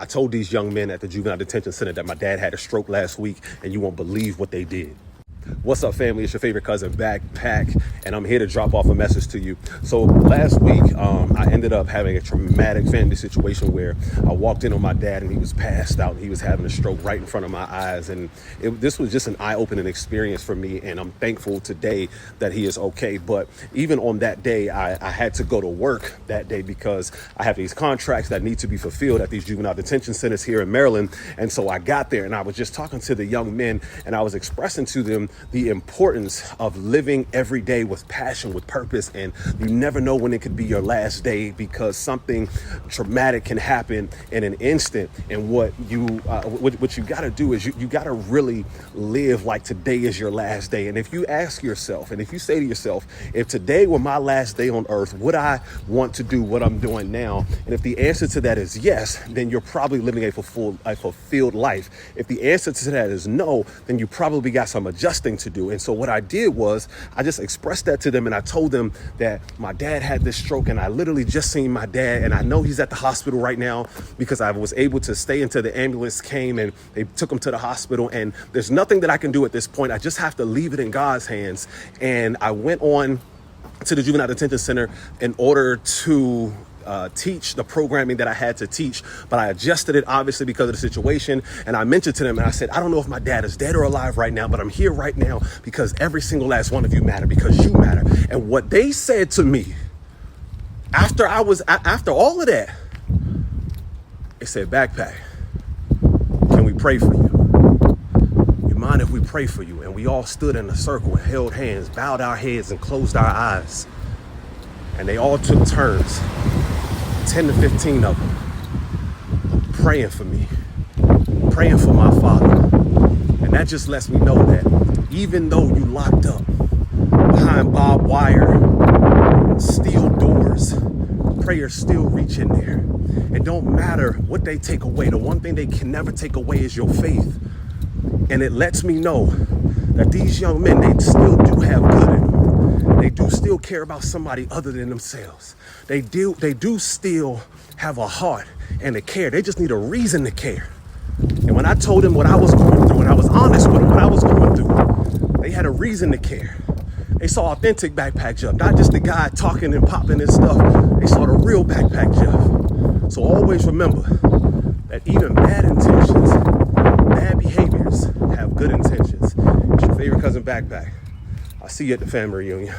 I told these young men at the juvenile detention center that my dad had a stroke last week, and you won't believe what they did. What's up, family? It's your favorite cousin, Backpack, and I'm here to drop off a message to you. So last week, I ended up having a traumatic family situation where I walked in on my dad and he was passed out and he was having a stroke right in front of my eyes. And this was just an eye-opening experience for me, and I'm thankful today that he is okay. But even on that day, I had to go to work that day because I have these contracts that need to be fulfilled at these juvenile detention centers here in Maryland. And so I got there and I was just talking to the young men, and I was expressing to them the importance of living every day with passion, with purpose. And you never know when it could be your last day, because something traumatic can happen in an instant. And what you got to do is you got to really live like today is your last day. And if you ask yourself, and if you say to yourself, if today were my last day on earth, would I want to do what I'm doing now? And if the answer to that is yes, then you're probably living a fulfilled life. If the answer to that is no, then you probably got some adjusting to do. And so what I did was I just expressed that to them, and I told them that my dad had this stroke, and I literally just seen my dad, and I know he's at the hospital right now because I was able to stay until the ambulance came and they took him to the hospital. And there's nothing that I can do at this point. I just have to leave it in God's hands. And I went on to the juvenile detention center in order to teach the programming that I had to teach, but I adjusted it obviously because of the situation. And I mentioned to them, and I said, I don't know if my dad is dead or alive right now, but I'm here right now because every single last one of you matter, because you matter. And what they said to me after all of that, they said, Backpack, can we pray for you? You mind if we pray for you? And we all stood in a circle and held hands, bowed our heads and closed our eyes. And they all took turns, 10 to 15 of them, praying for me, praying for my father. And that just lets me know that even though you locked up behind barbed wire, steel doors, prayers still reach in there. It don't matter what they take away. The one thing they can never take away is your faith. And it lets me know that these young men, they still do have good in them. They do still care about somebody other than themselves. They do still have a heart and a care. They just need a reason to care. And when I told them what I was going through, and I was honest with them what I was going through, they had a reason to care. They saw authentic Backpack Jeff, not just the guy talking and popping and stuff. They saw the real Backpack Jeff. So always remember that even bad intentions, bad behaviors have good intentions. It's your favorite cousin, Backpack. I'll see you at the family reunion.